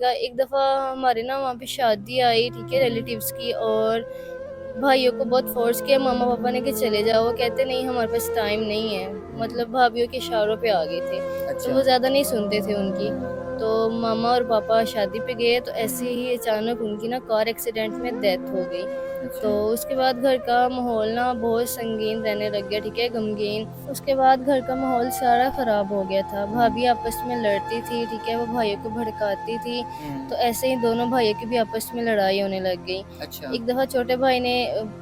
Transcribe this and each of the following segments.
एक दफ़ा हमारे ना वहाँ पे शादी आई, ठीक है, रिलेटिव्स की, और भाइयों को बहुत फ़ोर्स किया मामा पापा ने कि चले जाओ। वो कहते नहीं हमारे पास टाइम नहीं है, मतलब भाभियों के इशारों पे आ गए थे, तो अच्छा। वो ज़्यादा नहीं सुनते थे उनकी। तो मामा और पापा शादी पे गए तो ऐसे ही अचानक उनकी ना कार एक्सीडेंट में डेथ हो गई। तो अच्छा। उसके बाद घर का माहौल ना बहुत संगीन रहने लग गया, ठीक है, गमगीन। उसके बाद घर का माहौल सारा ख़राब हो गया था। हुँ। भाभी आपस में लड़ती थी, ठीक है, वो भाइयों को भड़काती थी। हुँ। तो ऐसे ही दोनों भाइयों की भी आपस में लड़ाई होने लग गई। अच्छा। एक दफ़ा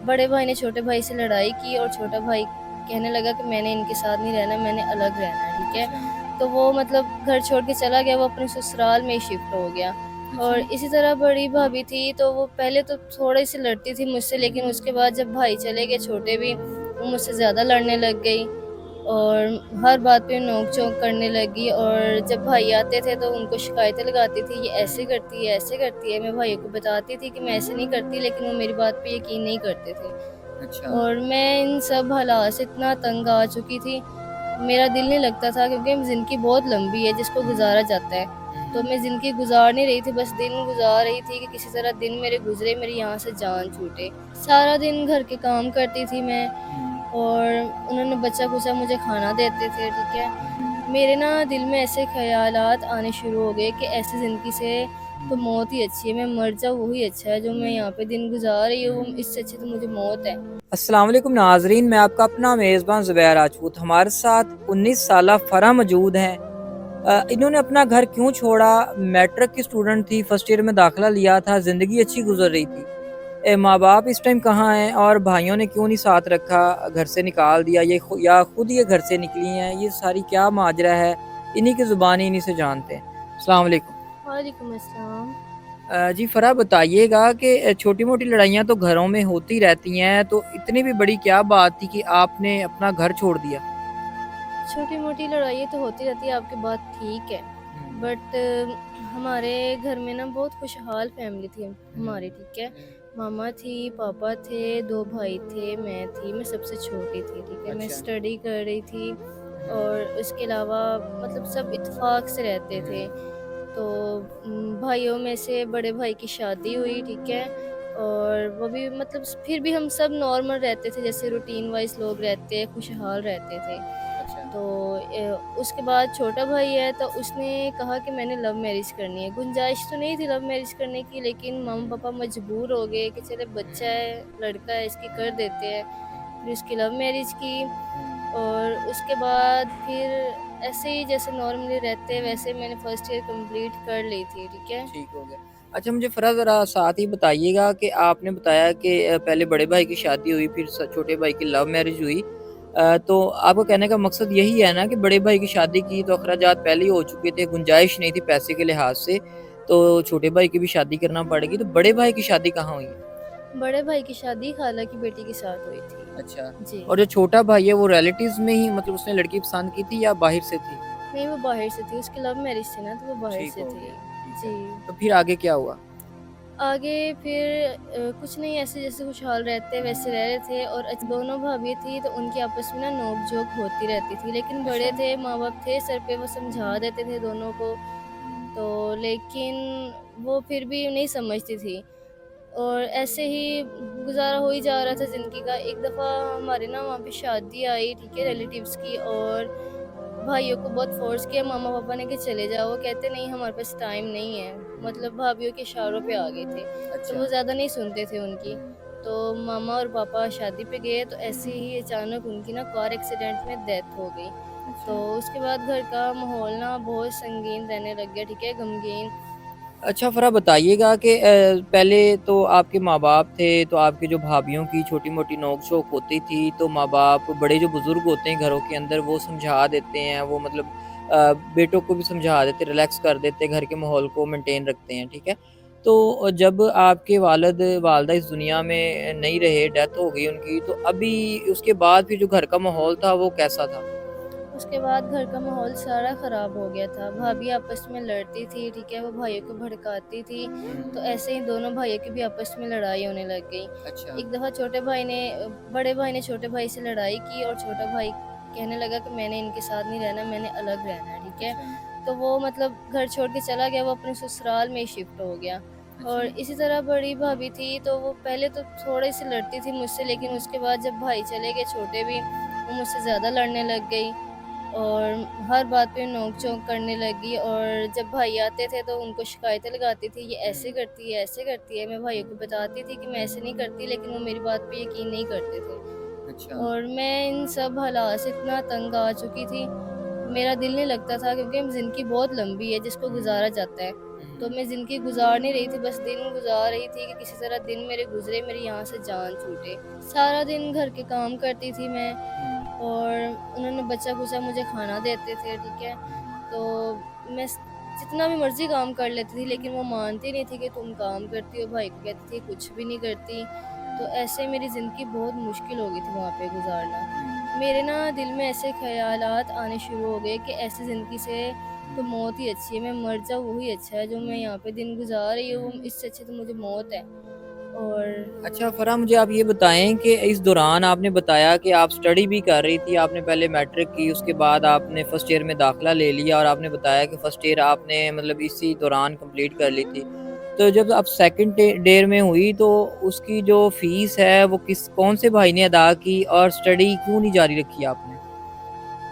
बड़े भाई ने छोटे भाई से लड़ाई की और छोटा भाई कहने लगा कि मैंने इनके साथ नहीं रहना, मैंने अलग रहना है, ठीक है। अच्छा। तो वो मतलब घर छोड़ के चला गया, वो अपने ससुराल में ही शिफ्ट हो गया। और अच्छा। इसी तरह बड़ी भाभी थी, तो वो पहले तो थोड़ी-सी लड़ती थी मुझसे, लेकिन उसके बाद जब भाई चले गए छोटे भी, वो मुझसे ज़्यादा लड़ने लग गई और हर बात पे नोक-झोंक करने लगी। और जब भाई आते थे तो उनको शिकायतें लगाती थी, ये ऐसे करती है, ऐसे करती है। मैं भाइयों को बताती थी कि मैं ऐसे नहीं करती, लेकिन वो मेरी बात पे यकीन नहीं करते थे। अच्छा। और मैं इन सब हालात से इतना तंग आ चुकी थी, मेरा दिल नहीं लगता था, क्योंकि ज़िंदगी बहुत लंबी है जिसको हुँ। गुज़ारा जाता है। तो हुँ। मैं ज़िंदगी गुज़ार नहीं रही थी, बस दिन गुज़ार रही थी कि किसी तरह दिन मेरे गुज़रे, मेरी यहाँ से जान छूटे। सारा दिन घर के काम करती थी मैं, हुँ। और उन्होंने बचा-खुचा मुझे खाना देते थे, ठीक है। हुँ। मेरे ना दिल में ऐसे ख़यालात आने शुरू हो गए कि ऐसी ज़िंदगी से तो हुँ। मौत ही अच्छी है, मैं मर जाऊँ वही अच्छा है, जो मैं हुँ। यहाँ पे दिन गुज़ार रही हूँ, हुँ। इससे अच्छी तो मुझे मौत है। अस्सलाम वालेकुम नाज़रीन, मैं आपका अपना मेज़बान ज़ुबैर राजपूत। हमारे साथ 19 साला फ़रह मौजूद हैं। इन्होंने अपना घर क्यों छोड़ा? मैट्रिक की स्टूडेंट थी, फर्स्ट ईयर में दाखिला लिया था, ज़िंदगी अच्छी गुज़र रही थी। माँ-बाप इस टाइम कहाँ हैं और भाइयों ने क्यों नहीं साथ रखा, घर से निकाल दिया, या खुद ये घर से निकली हैं, ये सारी क्या माजरा है? इन्हीं की ज़ुबानी इन्हीं से जानते हैं। अस्सलाम वालेकुम। वालेकुम अस्सलाम। जी फ़रा बताइएगा कि छोटी-मोटी लड़ाइयाँ तो घरों में होती रहती हैं, तो इतनी भी बड़ी क्या बात थी कि आपने अपना घर छोड़ दिया? छोटी-मोटी लड़ाइयाँ तो होती रहती है, आपकी बात ठीक है। हुँ। बट हमारे घर में ना बहुत खुशहाल फैमिली थी हुँ। हमारी, ठीक है। हुँ। मामा थी, पापा थे, 2 भाई थे, मैं थी, मैं सबसे छोटी थी, ठीक है। मैं अच्छा। स्टडी कर रही थी, हुँ। और उसके अलावा मतलब सब इत्तेफ़ाक से रहते थे। हुँ। तो भाइयों में से बड़े भाई की शादी हुई, ठीक है। और वो भी मतलब फिर भी हम सब नॉर्मल रहते थे, जैसे रूटीन वाइज़ लोग रहते हैं, खुशहाल रहते थे। अच्छा। तो उसके बाद छोटा भाई है, तो उसने कहा कि मैंने लव मैरिज करनी है। गुंजाइश तो नहीं थी लव मैरिज करने की, लेकिन हुँ। मम्मी-पापा मजबूर हो गए कि चले बच्चा हुँ। है, लड़का है, इसकी कर देते हैं। फिर उसकी लव मैरिज की, हुँ। और उसके बाद फिर ऐसे ही जैसे नॉर्मली रहते हैं वैसे मैंने फर्स्ट ईयर कंप्लीट कर ली थी, ठीक है। ठीक हो गया। अच्छा मुझे फ़रा ज़रा साथ ही बताइएगा कि आपने बताया कि पहले बड़े भाई की शादी हुई, फिर छोटे भाई की लव मैरिज हुई। तो आपका कहने का मकसद यही है ना कि बड़े भाई की शादी की तो अखराजात पहले ही हो चुके थे, गुंजाइश नहीं थी पैसे के लिहाज से, तो छोटे भाई की भी शादी करना पड़ेगी, तो बड़े भाई की शादी कहाँ हुई है? बड़े भाई की शादी खाला की बेटी के साथ हुई थी। अच्छा। जी। और जो छोटा भाई है वो रिलेटिव्स में ही, मतलब उसने लड़की पसंद की थी या बाहर से थी? नहीं, वो बाहर से थी, उसकी लव मैरिज थी ना, तो वो बाहर ठीक से हो थी। गया, ठीक है। जी। तो फिर आगे क्या हुआ? आगे फिर कुछ नहीं, ऐसे जैसे खुशहाल रहते वैसे रह रहे थे, और दोनों भाभी थी तो उनकी आपस में ना नोक-झोंक होती रहती थी। लेकिन बड़े अच्छा। थे, माँ-बाप थे सर पे, वो समझा हुँ। देते थे दोनों को। हुँ। तो लेकिन वो फिर भी नहीं समझती थी, और ऐसे ही गुज़ारा हो ही जा रहा था ज़िंदगी का। एक दफ़ा हमारे ना वहाँ पे शादी आई, ठीक है, रिलेटिव्स की, और भाइयों को बहुत फ़ोर्स किया मामा-पापा ने कि चले जाओ। वो कहते नहीं हमारे पास टाइम नहीं है, मतलब हुँ। भाभियों के इशारों पे आ गए थे, तो अच्छा। वो ज़्यादा नहीं सुनते थे उनकी। हुँ। तो मामा और पापा शादी पे गए तो ऐसे हुँ। ही अचानक उनकी ना कार एक्सीडेंट में डेथ हो गई। तो अच्छा। उसके बाद घर का माहौल ना बहुत संगीन रहने लग गया, ठीक है, गमगीन। अच्छा फ़रा बताइएगा कि पहले तो आपके माँ-बाप थे, तो आपकी जो भाभीयों की छोटी-मोटी नोक-झोंक होती थी, तो माँ-बाप बड़े जो बुज़ुर्ग होते हैं घरों के अंदर वो समझा देते हैं, वो मतलब बेटों को भी समझा देते, रिलैक्स कर देते, घर के माहौल को मेंटेन रखते हैं, ठीक है? तो जब आपके वालिदा इस दुनिया में नहीं रहे, डेथ हो गई उनकी, तो अभी उसके बाद फिर जो घर का माहौल था वो कैसा था? उसके बाद घर का माहौल सारा ख़राब हो गया था। हुँ। भाभी आपस में लड़ती थी, ठीक है, वो भाइयों को भड़काती थी। तो हुँ। ऐसे ही दोनों भाइयों की भी आपस में लड़ाई होने लग गई। अच्छा। एक दफ़ा बड़े भाई ने छोटे भाई से लड़ाई की, और छोटा भाई कहने लगा कि मैंने इनके साथ नहीं रहना, मैंने अलग रहना है, ठीक है। अच्छा। तो वो मतलब घर छोड़ के चला गया, वो अपने ससुराल में ही शिफ्ट हो गया। और अच्छा। इसी तरह बड़ी भाभी थी, तो वो पहले तो थोड़ी-सी लड़ती थी मुझसे, लेकिन उसके बाद जब भाई चले गए छोटे भी, वो मुझसे ज़्यादा लड़ने लग गई और हर बात पे नोक-झोंक करने लगी। और जब भाई आते थे तो उनको शिकायतें लगाती थी, ये ऐसे हुँ। करती है, ऐसे करती है। मैं भाइयों को बताती थी कि मैं ऐसे नहीं करती, लेकिन वो मेरी बात पे यकीन नहीं करते थे। अच्छा। और मैं इन सब हालात से इतना तंग आ चुकी थी, मेरा दिल नहीं लगता था, क्योंकि ज़िंदगी बहुत लंबी है जिसको हुँ। गुज़ारा जाता है। हुँ, तो हुँ। मैं ज़िंदगी गुज़ार नहीं रही थी, बस दिन गुज़ार रही थी कि किसी तरह दिन मेरे गुज़रे, मेरी यहाँ से जान छूटे। सारा दिन घर के काम करती थी मैं, हुँ। और उन्होंने बचा-खुचा मुझे खाना देते थे, ठीक है? हुँ, हुँ। तो मैं जितना भी मर्ज़ी काम कर लेती थी, लेकिन वो मानती नहीं थी कि तुम काम करती हो, भाई को कहती थी कुछ भी नहीं करती। तो ऐसे मेरी ज़िंदगी बहुत मुश्किल हो गई थी वहाँ पे गुज़ारना। हुँ। मेरे ना दिल में ऐसे ख़यालात आने शुरू हो गए कि ऐसी ज़िंदगी से तो हुँ। मौत ही अच्छी है, मैं मर जाऊँ वही अच्छा है, जो मैं हुँ। यहाँ पे दिन गुज़ार रही हूँ, हुँ। इससे अच्छी तो मुझे मौत है। और अच्छा फ़रा मुझे आप ये बताएँ कि इस दौरान आपने बताया कि आप स्टडी भी कर रही थी, आपने पहले मैट्रिक की, उसके बाद आपने फर्स्ट ईयर में दाखिला ले लिया और आपने बताया कि फर्स्ट ईयर आपने मतलब इसी दौरान कंप्लीट कर ली थी। तो जब आप सेकंड ईयर में हुई तो उसकी जो फ़ीस है वो कौन से भाई ने अदा की और स्टडी क्यों नहीं जारी रखी आपने?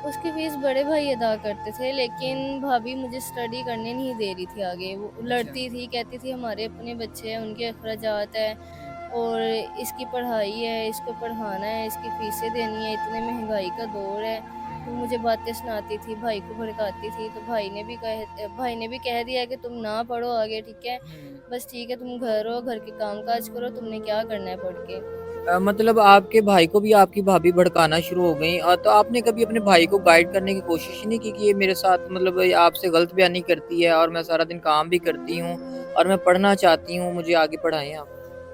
उसकी फ़ीस बड़े भाई अदा करते थे, लेकिन भाभी मुझे स्टडी करने नहीं दे रही थी आगे। वो अच्छा। लड़ती थी, कहती थी हमारे अपने बच्चे हैं, उनके अखराजात हैं हुँ। और इसकी पढ़ाई है, इसको पढ़ाना है, इसकी फ़ीसें देनी है, इतने महँगाई का दौर है। तो मुझे बातें सुनाती थी, भाई को भड़काती थी, तो भाई ने भी कह दिया कि तुम ना पढ़ो आगे, ठीक है? हुँ। बस ठीक है, तुम घर रहो, घर के काम-काज करो, तुमने क्या करना है पढ़ के। मतलब आपके भाई को भी आपकी भाभी भड़काना शुरू हो गईं तो आपने कभी अपने भाई को गाइड करने की कोशिश ही नहीं की कि ये मेरे साथ मतलब ये आपसे गलत बयानी करती है और मैं सारा दिन काम भी करती हूँ और मैं पढ़ना चाहती हूँ, मुझे आगे पढ़ाएँ आप?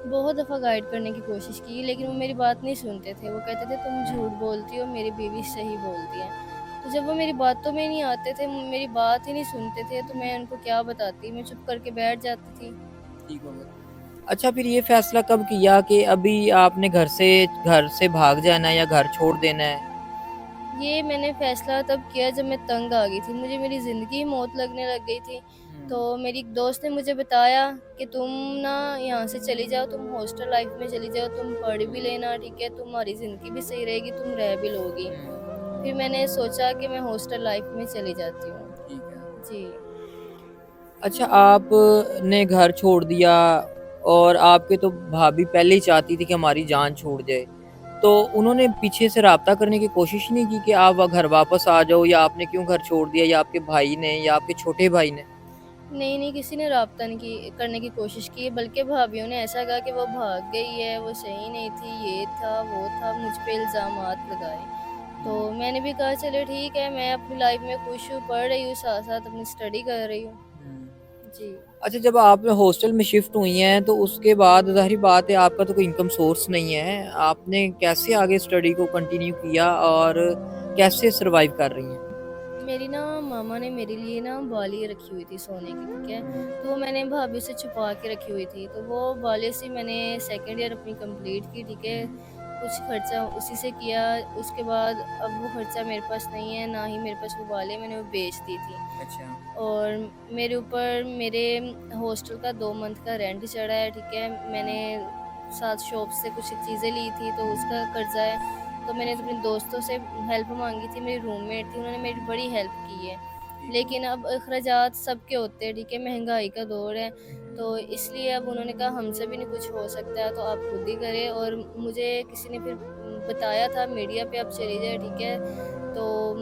बहुत दफ़ा गाइड करने की कोशिश की, लेकिन वो मेरी बात नहीं सुनते थे। वो कहते थे तुम हुँ। झूठ बोलती हो, मेरी बीवी सही बोलती है। तो जब वो मेरी बातों में नहीं आते थे, मेरी बात ही नहीं सुनते थे, तो मैं उनको क्या बताती? मैं चुप करके बैठ जाती थी। ठीक हो गया। अच्छा फिर ये फैसला कब किया कि अभी आपने घर से भाग जाना है या घर छोड़ देना है? ये मैंने फ़ैसला तब किया जब मैं तंग आ गई थी। मुझे मेरी ज़िंदगी ही मौत लगने लग गई थी। तो हुँ। मेरी एक दोस्त ने मुझे बताया कि तुम ना यहाँ से चली जाओ, तुम हॉस्टल लाइफ़ में चली जाओ, तुम पढ़ भी लेना, ठीक है? तुम्हारी ज़िंदगी भी सही रहेगी, तुम रह भी लोगी। हुँ। फिर मैंने सोचा कि मैं हॉस्टल लाइफ़ में चली जाती हूँ। ठीक है। जी। अच्छा आपने घर छोड़ दिया और आपके तो भाभी पहले ही चाहती थी कि हमारी जान छूट जाए। तो उन्होंने पीछे से राब्ता करने की कोशिश नहीं की कि आप घर वापस आ जाओ या आपने क्यों घर छोड़ दिया या आपके भाई ने या आपके छोटे भाई ने? नहीं, नहीं, किसी ने राब्ता नहीं करने की कोशिश की, बल्कि भाभीयों ने ऐसा कहा कि वो भाग गई है, वो सही नहीं थी, ये था, वो था, मुझ पे इल्ज़ामात लगाए। तो हुँ। मैंने भी कहा चलो ठीक है, मैं अपनी लाइफ़ में खुश हूँ, पढ़ रही हूँ, साथ-साथ अपनी स्टडी कर रही हूँ। हुँ। जी। अच्छा जब आप हॉस्टल में शिफ्ट हुई हैं तो उसके बाद ज़ाहिर बात है आपका तो कोई इनकम सोर्स नहीं है। आपने कैसे आगे स्टडी को कंटिन्यू किया और कैसे सर्वाइव कर रही हैं? मेरी ना मामा ने मेरे लिए ना बाली रखी हुई थी सोने की, ठीक है? हुँ। तो वो मैंने भाभी से छुपा के रखी हुई थी। तो वो बाली से मैंने सेकंड ईयर अपनी कंप्लीट की, ठीक है? हुँ। कुछ खर्चा उसी से किया। उसके बाद अब वो खर्चा मेरे पास नहीं है, ना ही मेरे पास वो बाली है, मैंने वो बेच दी थी। अच्छा। और मेरे ऊपर मेरे हॉस्टल का 2 मंथ का रेंट चढ़ा है, ठीक है? मैंने साथ शॉप से कुछ चीज़ें ली थी, तो उसका कर्ज़ा है। तो मैंने अच्छा। अपने दोस्तों से हेल्प माँगी थी, मेरी रूममेट थी, उन्होंने मेरी बड़ी हेल्प की है। ठीक हो लेकिन अब अखराजात सबके होते हैं, ठीक है? महँगाई का दौर है, तो इसलिए अब उन्होंने कहा हमसे भी नहीं कुछ हो सकता है, तो आप खुद ही करें। और मुझे किसी ने फिर बताया था मीडिया पे आप चली जाए, ठीक है? तो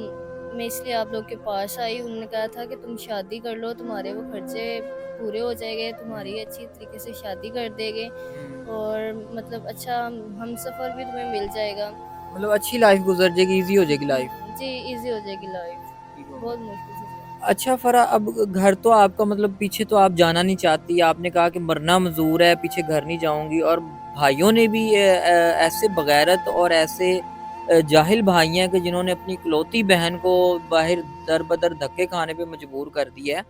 मैं इसलिए आप लोग के पास आई। उन्होंने कहा था कि तुम शादी कर लो, तुम्हारे वो खर्चे पूरे हो जाएँगे, तुम्हारी अच्छी तरीके से शादी कर देंगे हुँ। और मतलब अच्छा हमसफ़र भी तुम्हें मिल जाएगा। मतलब अच्छी लाइफ़ गुज़र जाएगी, ईज़ी हो जाएगी लाइफ़। जी, ईज़ी हो जाएगी लाइफ़। ठीक हो बहुत गया। मुश्किल से जी। अच्छा फ़रा अब घर तो आपका मतलब पीछे तो आप जाना नहीं चाहती, आपने कहा कि मरना मंज़ूर है, पीछे घर नहीं जाऊँगी और भाइयों ने भी ऐसे बग़ैरत और ऐसे जाहिल भाई हैं कि जिन्होंने अपनी इकलौती बहन को बाहर दर-बदर धक्के खाने पे मजबूर कर दिया है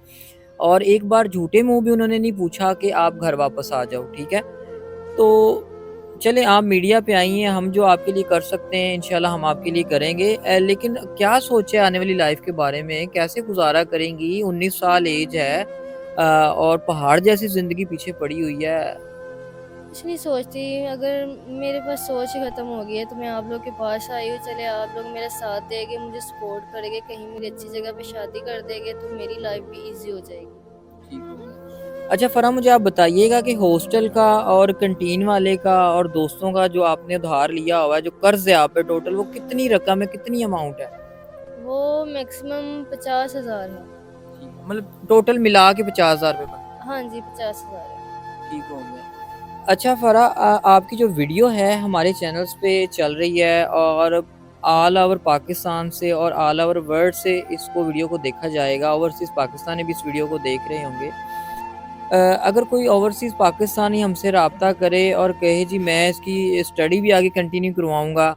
और एक बार झूठे मुँह भी उन्होंने नहीं पूछा कि आप घर वापस आ जाओ, ठीक है? तो चलें आप मीडिया पे आई हैं, हम जो आपके लिए कर सकते हैं इंशाल्लाह हम आपके लिए करेंगे। लेकिन क्या सोच है आने वाली लाइफ़ के बारे में? कैसे गुज़ारा करेंगी? 19 साल ऐज है और पहाड़ जैसी ज़िंदगी पीछे पड़ी हुई है। कुछ नहीं सोचती, अगर मेरे पास सोच ही ख़त्म हो गई है तो मैं आप लोग के पास आई हूँ। चले आप लोग मेरा साथ देंगे, मुझे सपोर्ट करेंगे, कहीं मेरी अच्छी जगह पे शादी कर देंगे तो मेरी लाइफ़ भी ईज़ी हो जाएगी। ठीक हो गया। अच्छा फ़रा मुझे आप बताइएगा कि हॉस्टल का और कैंटीन वाले का और दोस्तों का जो आपने उधार लिया हुआ है, जो कर्ज़ है आप पे टोटल वो कितनी रकम है, कितनी अमाउंट है? वो मैक्सिमम 50,000 है। ठीक है, मतलब टोटल मिला के 50,000 रुपए बन हाँ जी, 50,000 है। ठीक हो गया। अच्छा फ़रा आपकी जो वीडियो है हमारे चैनल्स पे चल रही है और ऑल ओवर पाकिस्तान से और ऑल ओवर वर्ल्ड से इसको वीडियो को देखा जाएगा। ओवरसीज़ पाकिस्तानी भी इस वीडियो को देख रहे होंगे। अगर कोई ओवरसीज़ पाकिस्तानी हमसे राब्ता करे और कहे जी मैं इसकी स्टडी भी आगे कंटिन्यू करवाऊँगा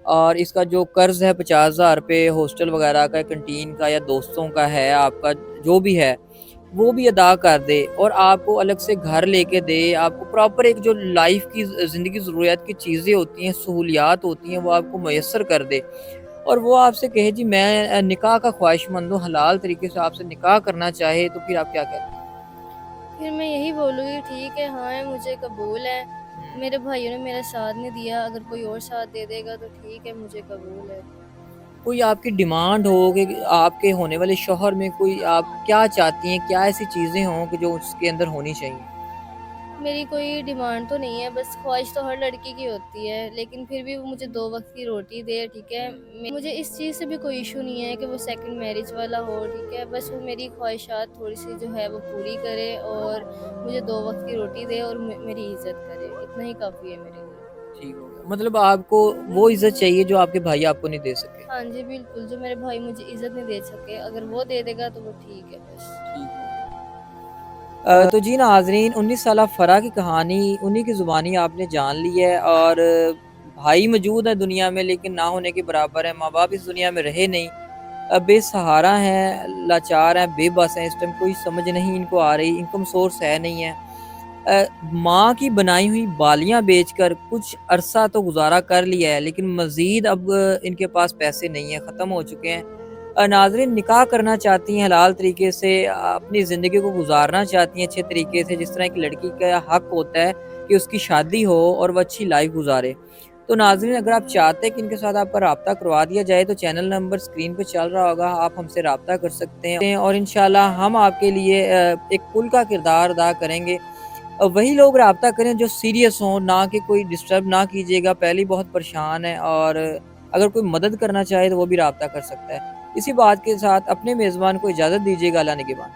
और इसका जो कर्ज़ है 50,000 रुपए हॉस्टल वगैरह का, कैंटीन का या दोस्तों का है आपका जो भी है, वो भी अदा कर दे और आपको अलग से घर लेके दे, आपको प्रॉपर एक जो लाइफ़ की ज़िंदगी ज़रूरियात की चीज़ें होती हैं, सहूलियात होती हैं, वो आपको मुयस्सर कर दे और वो आपसे कहे जी मैं निकाह का ख्वाहिशमंद हूँ, हलाल तरीके से आपसे निकाह करना चाहे, तो फिर आप क्या कहें? फिर मैं यही बोलूँगी ठीक है, हाँ, मुझे कबूल है। हुँ। मेरे भाइयों ने मेरा साथ नहीं दिया, अगर कोई और साथ दे देगा तो ठीक है, मुझे कबूल है। कोई आपकी डिमांड हो कि आपके होने वाले शौहर में कोई आप क्या चाहती हैं? क्या ऐसी चीज़ें हों कि जो उसके अंदर होनी चाहिए? मेरी कोई डिमांड तो नहीं है, बस ख्वाहिश तो हर लड़की की होती है, लेकिन फिर भी वो मुझे 2 वक़्त की रोटी दे, ठीक है? मुझे इस चीज़ से भी कोई इश्यू नहीं है कि वो सेकंड मैरिज वाला हो, ठीक है? बस वो मेरी ख्वाहिशात थोड़ी-सी जो है वो पूरी करे और मुझे 2 वक़्त की रोटी दे और मेरी इज़्ज़त करे, इतना ही काफ़ी है मेरे लिए। ठीक हो गया। मतलब आपको वो इज़्ज़त चाहिए जो आपके भाई आपको नहीं दे सके। हाँ जी, बिल्कुल, जो मेरे भाई मुझे इज़्ज़त नहीं दे सके, अगर वो दे देगा तो वो ठीक है बस। ठीक हो तो जी नाज़रीन 19 साला फ़रा की कहानी उन्हीं की ज़ुबानी आपने जान ली है और भाई मौजूद है दुनिया में लेकिन ना होने के बराबर है। माँ-बाप इस दुनिया में रहे नहीं। बेसहारा हैं, लाचार हैं, बेबस हैं, इस टाइम कोई समझ नहीं इनको आ रही, इनकम सोर्स है नहीं है। माँ की बनाई हुई बालियाँ बेचकर कुछ अरसा तो गुज़ारा कर लिया है, लेकिन मज़ीद अब इनके पास पैसे नहीं हैं, ख़त्म हो चुके हैं। नाज़रीन निकाह करना चाहती हैं हलाल तरीके से अपनी ज़िंदगी को गुज़ारना चाहती हैं अच्छे तरीके से, जिस तरह एक लड़की का हक होता है कि उसकी शादी हो और वो अच्छी लाइफ़ गुज़ारे। तो नाज़रीन अगर आप चाहते हैं कि इनके साथ आपका राब्ता करवा दिया जाए तो चैनल नंबर स्क्रीन पे चल रहा होगा, आप हमसे राब्ता कर सकते हैं और इंशाल्लाह हम आपके लिए एक पुल का किरदार अदा करेंगे। वही लोग राब्ता करें जो सीरियस हों, ना कि कोई डिस्टर्ब ना कीजिएगा, पहले ही बहुत परेशान है और अगर कोई मदद करना चाहे तो वो भी राब्ता कर सकता है। इसी बात के साथ अपने मेज़बान को इजाज़त दीजिएगा, अल्लाह निगहबान।